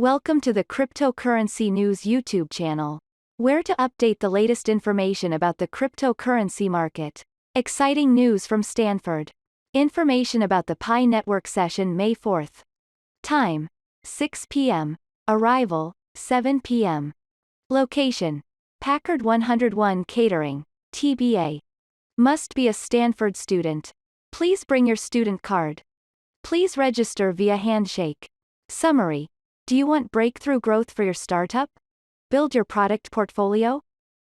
Welcome to the Cryptocurrency News YouTube channel, where to update the latest information about the cryptocurrency market. Exciting news from Stanford. Information about the Pi Network session May 4th. Time: 6 p.m. Arrival: 7 p.m. Location: Packard 101 Catering, TBA. Must be a Stanford student. Please bring your student card. Please register via handshake. Summary: do you want breakthrough growth for your startup? Build your product portfolio?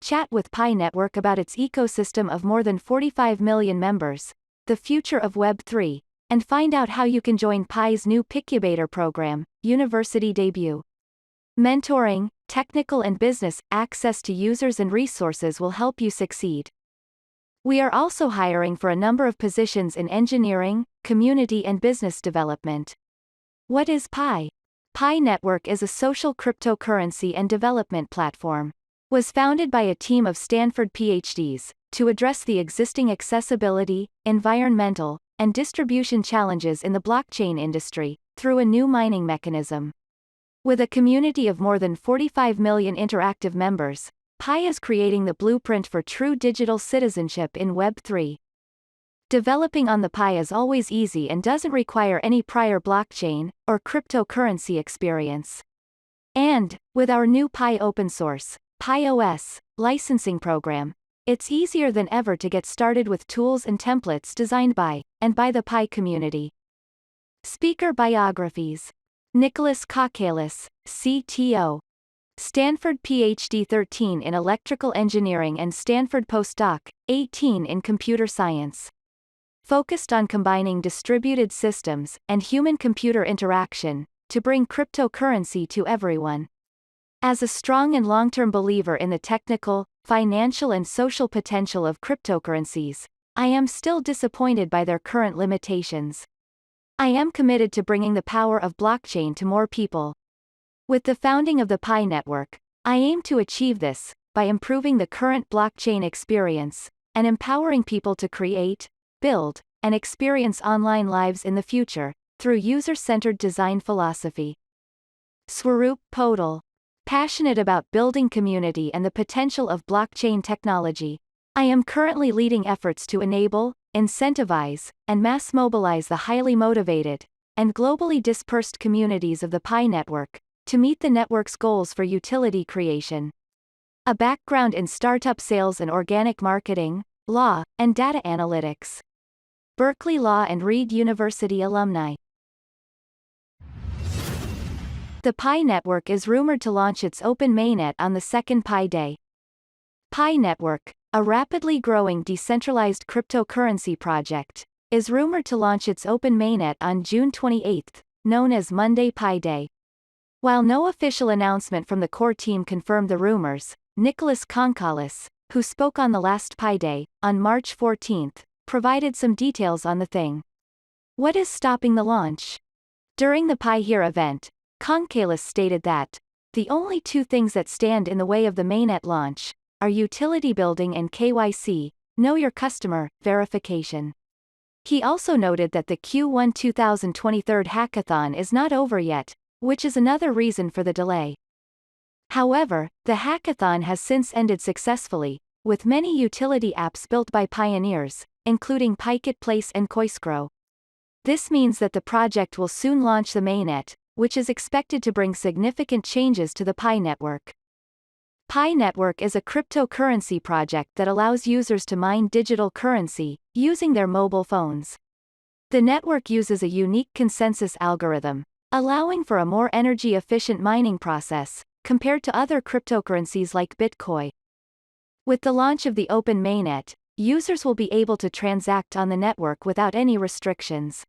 Chat with Pi Network about its ecosystem of more than 45 million members, the future of Web3, and find out how you can join Pi's new Picubator program, University Debut. Mentoring, technical and business access to users and resources will help you succeed. We are also hiring for a number of positions in engineering, community and business development. What is Pi? Pi Network is a social cryptocurrency and development platform. Was founded by a team of Stanford PhDs to address the existing accessibility, environmental, and distribution challenges in the blockchain industry through a new mining mechanism. With a community of more than 45 million interactive members, Pi is creating the blueprint for true digital citizenship in Web3. Developing on the Pi is always easy and doesn't require any prior blockchain or cryptocurrency experience. And, with our new Pi open source, PiOS, licensing program, it's easier than ever to get started with tools and templates designed by, and by the Pi community. Speaker biographies. Nicholas Kokkalis, CTO. Stanford PhD 13 in Electrical Engineering and Stanford Postdoc, 18 in Computer Science. Focused on combining distributed systems and human-computer interaction to bring cryptocurrency to everyone. As a strong and long-term believer in the technical, financial and social potential of cryptocurrencies, I am still disappointed by their current limitations. I am committed to bringing the power of blockchain to more people. With the founding of the Pi Network, I aim to achieve this by improving the current blockchain experience and empowering people to create, build, and experience online lives in the future through user-centered design philosophy. Swaroop Podal. Passionate about building community and the potential of blockchain technology, I am currently leading efforts to enable, incentivize, and mass mobilize the highly motivated and globally dispersed communities of the Pi Network to meet the network's goals for utility creation. A background in startup sales and organic marketing, law, and data analytics. Berkeley Law and Reed University alumni. The Pi Network is rumored to launch its open mainnet on the second Pi Day. Pi Network, a rapidly growing decentralized cryptocurrency project, is rumored to launch its open mainnet on June 28, known as Monday Pi Day. While no official announcement from the core team confirmed the rumors, Nicholas Kokkalis, who spoke on the last Pi Day, on March 14, provided some details on the thing. What is stopping the launch? During the Pi Here event, Kokkalis stated that the only two things that stand in the way of the mainnet launch are utility building and KYC, Know Your Customer, verification. He also noted that the Q1 2023 hackathon is not over yet, which is another reason for the delay. However, the hackathon has since ended successfully, with many utility apps built by pioneers, including Pyketplace and Koiscro. This means that the project will soon launch the mainnet, which is expected to bring significant changes to the Pi Network. Pi Network is a cryptocurrency project that allows users to mine digital currency using their mobile phones. The network uses a unique consensus algorithm, allowing for a more energy-efficient mining process compared to other cryptocurrencies like Bitcoin. With the launch of the open mainnet, users will be able to transact on the network without any restrictions.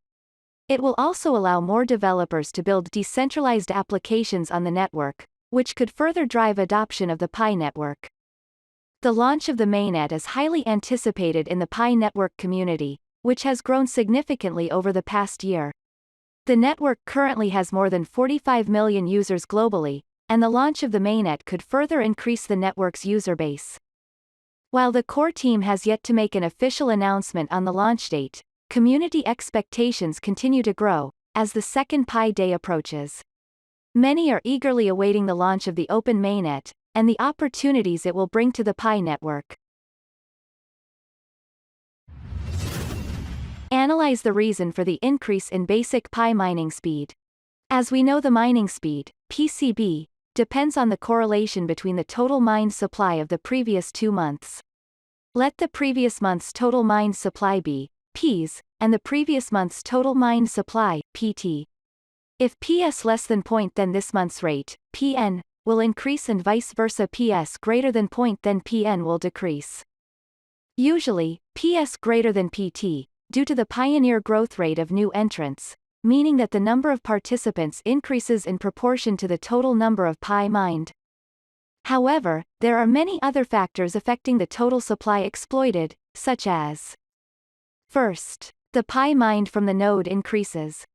It will also allow more developers to build decentralized applications on the network, which could further drive adoption of the Pi Network. The launch of the mainnet is highly anticipated in the Pi Network community, which has grown significantly over the past year. The network currently has more than 45 million users globally, and the launch of the mainnet could further increase the network's user base. While the core team has yet to make an official announcement on the launch date, community expectations continue to grow as the second Pi Day approaches. Many are eagerly awaiting the launch of the open mainnet, and the opportunities it will bring to the Pi network. Analyze the reason for the increase in basic Pi mining speed. As we know, the mining speed, PCB, depends on the correlation between the total mined supply of the previous 2 months. Let the previous month's total mined supply be Ps, and the previous month's total mined supply, Pt. If Ps less than point, then this month's rate, Pn, will increase, and vice versa. Ps greater than point, then Pn will decrease. Usually, Ps greater than Pt, due to the pioneer growth rate of new entrants, meaning that the number of participants increases in proportion to the total number of Pi mined. However, there are many other factors affecting the total supply exploited, such as: first, the Pi mined from the node increases.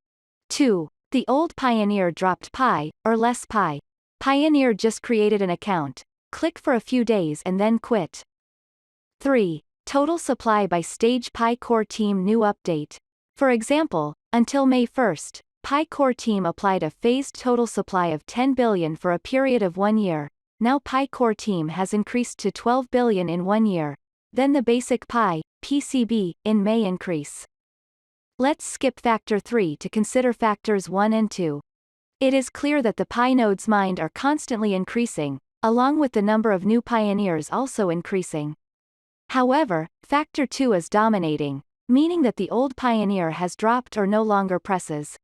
2. The old pioneer dropped Pi, or less Pi. Pioneer just created an account, click for a few days and then quit. 3. Total supply by stage. Pi core team new update. For example, until May 1st, Pi core team applied a phased total supply of 10 billion for a period of 1 year. Now Pi core team has increased to 12 billion in 1 year. Then the basic Pi, PCB, in May increase. Let's skip factor 3 to consider factors 1 and 2. It is clear that the Pi nodes mined are constantly increasing, along with the number of new pioneers also increasing. However, factor 2 is dominating, meaning that the old pioneer has dropped or no longer presses.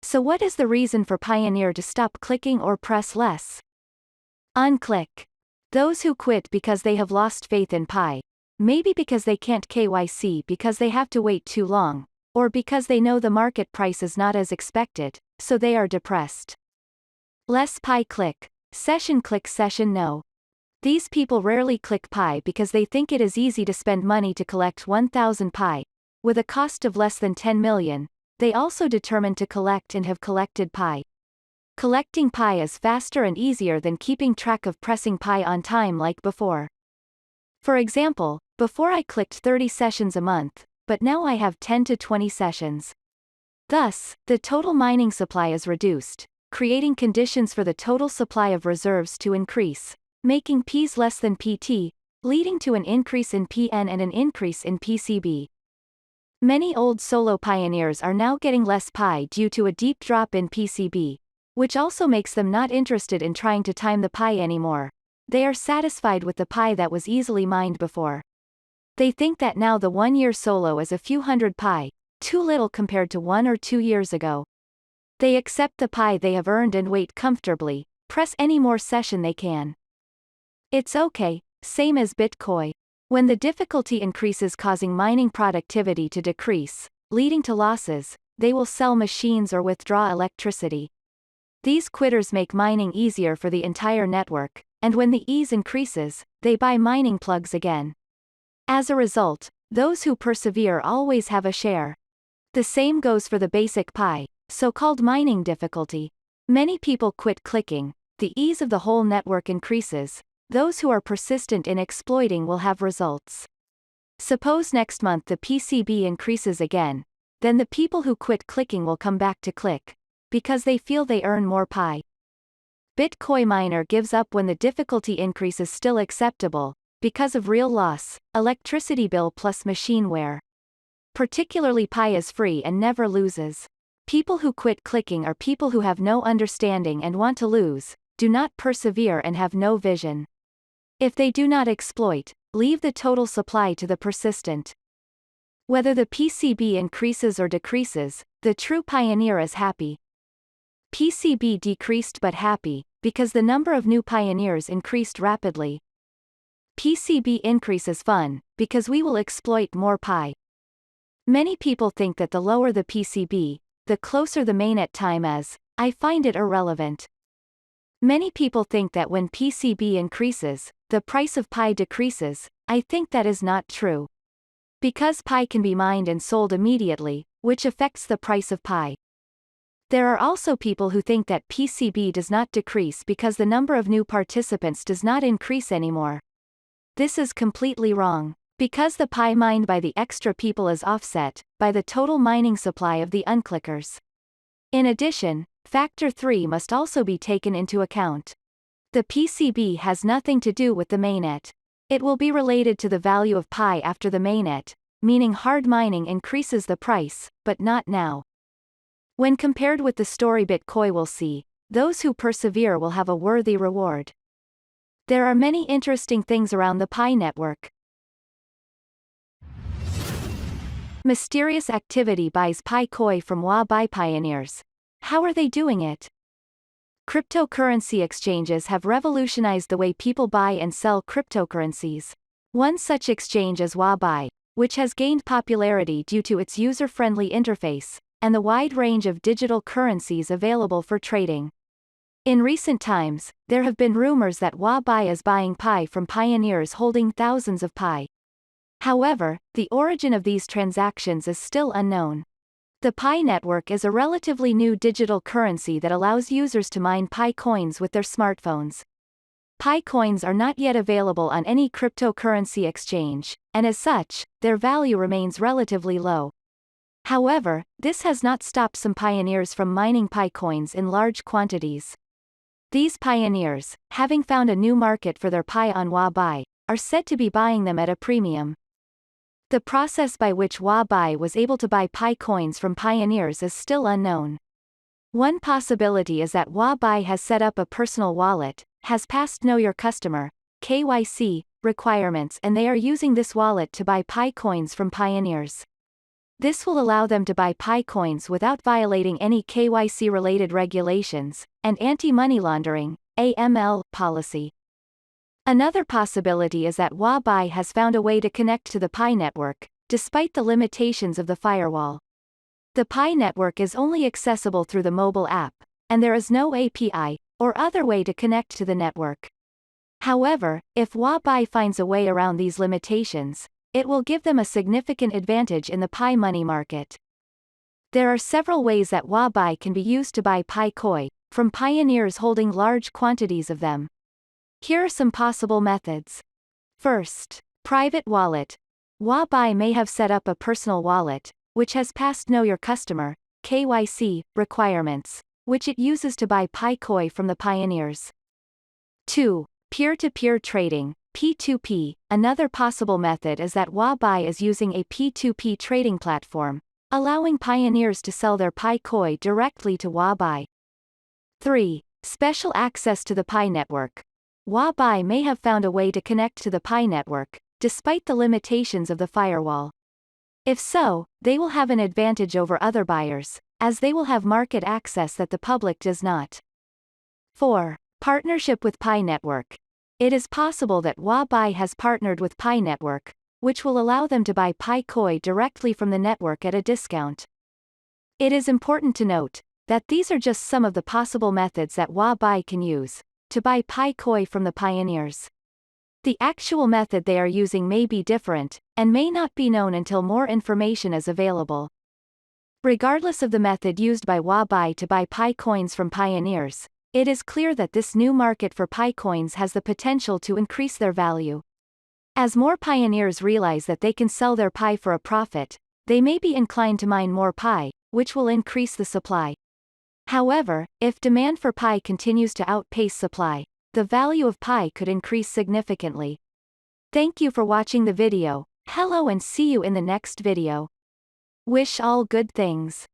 So what is the reason for pioneer to stop clicking or press less? Unclick. Those who quit because they have lost faith in Pi. Maybe because they can't KYC because they have to wait too long, or because they know the market price is not as expected, so they are depressed. Less Pi click. Session click. Session no. These people rarely click Pi because they think it is easy to spend money to collect 1,000 Pi. With a cost of less than 10 million, they also determined to collect and have collected Pi. Collecting Pi is faster and easier than keeping track of pressing Pi on time like before. For example, before I clicked 30 sessions a month, but now I have 10 to 20 sessions. Thus, the total mining supply is reduced, creating conditions for the total supply of reserves to increase, making Ps less than Pt, leading to an increase in Pn and an increase in PCB. Many old solo pioneers are now getting less Pi due to a deep drop in PCB, which also makes them not interested in trying to time the Pi anymore. They are satisfied with the Pi that was easily mined before. They think that now the 1-year solo is a few hundred Pi, too little compared to 1 or 2 years ago. They accept the Pi they have earned and wait comfortably, press any more session they can. It's okay, same as Bitcoin. When the difficulty increases causing mining productivity to decrease, leading to losses, they will sell machines or withdraw electricity. These quitters make mining easier for the entire network, and when the ease increases, they buy mining plugs again. As a result, those who persevere always have a share. The same goes for the basic Pi, so-called mining difficulty. Many people quit clicking, the ease of the whole network increases, those who are persistent in exploiting will have results. Suppose next month the PCB increases again, then the people who quit clicking will come back to click, because they feel they earn more Pi. Bitcoin miner gives up when the difficulty increase is still acceptable, because of real loss, electricity bill plus machine wear. Particularly Pi is free and never loses. People who quit clicking are people who have no understanding and want to lose, do not persevere and have no vision. If they do not exploit, leave the total supply to the persistent. Whether the PCB increases or decreases, the true pioneer is happy. PCB decreased but happy, because the number of new pioneers increased rapidly. PCB increase is fun, because we will exploit more Pi. Many people think that the lower the PCB, the closer the mainnet time is. I find it irrelevant. Many people think that when PCB increases, the price of Pi decreases. I think that is not true. Because Pi can be mined and sold immediately, which affects the price of Pi. There are also people who think that PCB does not decrease because the number of new participants does not increase anymore. This is completely wrong. Because the Pi mined by the extra people is offset by the total mining supply of the unclickers. In addition, Factor 3 must also be taken into account. The PCB has nothing to do with the mainnet. It will be related to the value of pi after the mainnet, meaning hard mining increases the price, but not now. When compared with the story Bitcoin will see, those who persevere will have a worthy reward. There are many interesting things around the Pi network. Mysterious activity buys Pi Koi from Huobi pioneers. How are they doing it? Cryptocurrency exchanges have revolutionized the way people buy and sell cryptocurrencies. One such exchange is Huobi, which has gained popularity due to its user-friendly interface, and the wide range of digital currencies available for trading. In recent times, there have been rumors that Huobi is buying Pi from pioneers holding thousands of Pi. However, the origin of these transactions is still unknown. The Pi network is a relatively new digital currency that allows users to mine Pi coins with their smartphones. Pi coins are not yet available on any cryptocurrency exchange, and as such, their value remains relatively low. However, this has not stopped some pioneers from mining Pi coins in large quantities. These pioneers, having found a new market for their Pi on Huobi, are said to be buying them at a premium. The process by which Huobi was able to buy Pi coins from pioneers is still unknown. One possibility is that Huobi has set up a personal wallet, has passed Know Your Customer (KYC) requirements, and they are using this wallet to buy Pi coins from pioneers. This will allow them to buy Pi coins without violating any KYC-related regulations, and anti-money laundering (AML) policy. Another possibility is that Huobi has found a way to connect to the Pi network, despite the limitations of the firewall. The Pi network is only accessible through the mobile app, and there is no API, or other way to connect to the network. However, if Huobi finds a way around these limitations, it will give them a significant advantage in the Pi money market. There are several ways that Huobi can be used to buy Pi Koi, from pioneers holding large quantities of them. Here are some possible methods. First, private wallet. Huobi may have set up a personal wallet, which has passed Know Your Customer (KYC) requirements, which it uses to buy Pi Koi from the pioneers. 2. Peer-to-peer trading. P2P. Another possible method is that Huobi is using a P2P trading platform, allowing pioneers to sell their Pi Koi directly to Huobi. 3. Special access to the Pi network. Huobi may have found a way to connect to the Pi network, despite the limitations of the firewall. If so, they will have an advantage over other buyers, as they will have market access that the public does not. 4. Partnership with Pi network. It is possible that Huobi has partnered with Pi network, which will allow them to buy Pi Koi directly from the network at a discount. It is important to note that these are just some of the possible methods that Huobi can use to buy Pi Koi from the pioneers. The actual method they are using may be different, and may not be known until more information is available. Regardless of the method used by Huobi to buy Pi coins from pioneers, it is clear that this new market for Pi coins has the potential to increase their value. As more pioneers realize that they can sell their Pi for a profit, they may be inclined to mine more Pi, which will increase the supply. However, if demand for Pi continues to outpace supply, the value of Pi could increase significantly. Thank you for watching the video. Hello and see you in the next video. Wish all good things.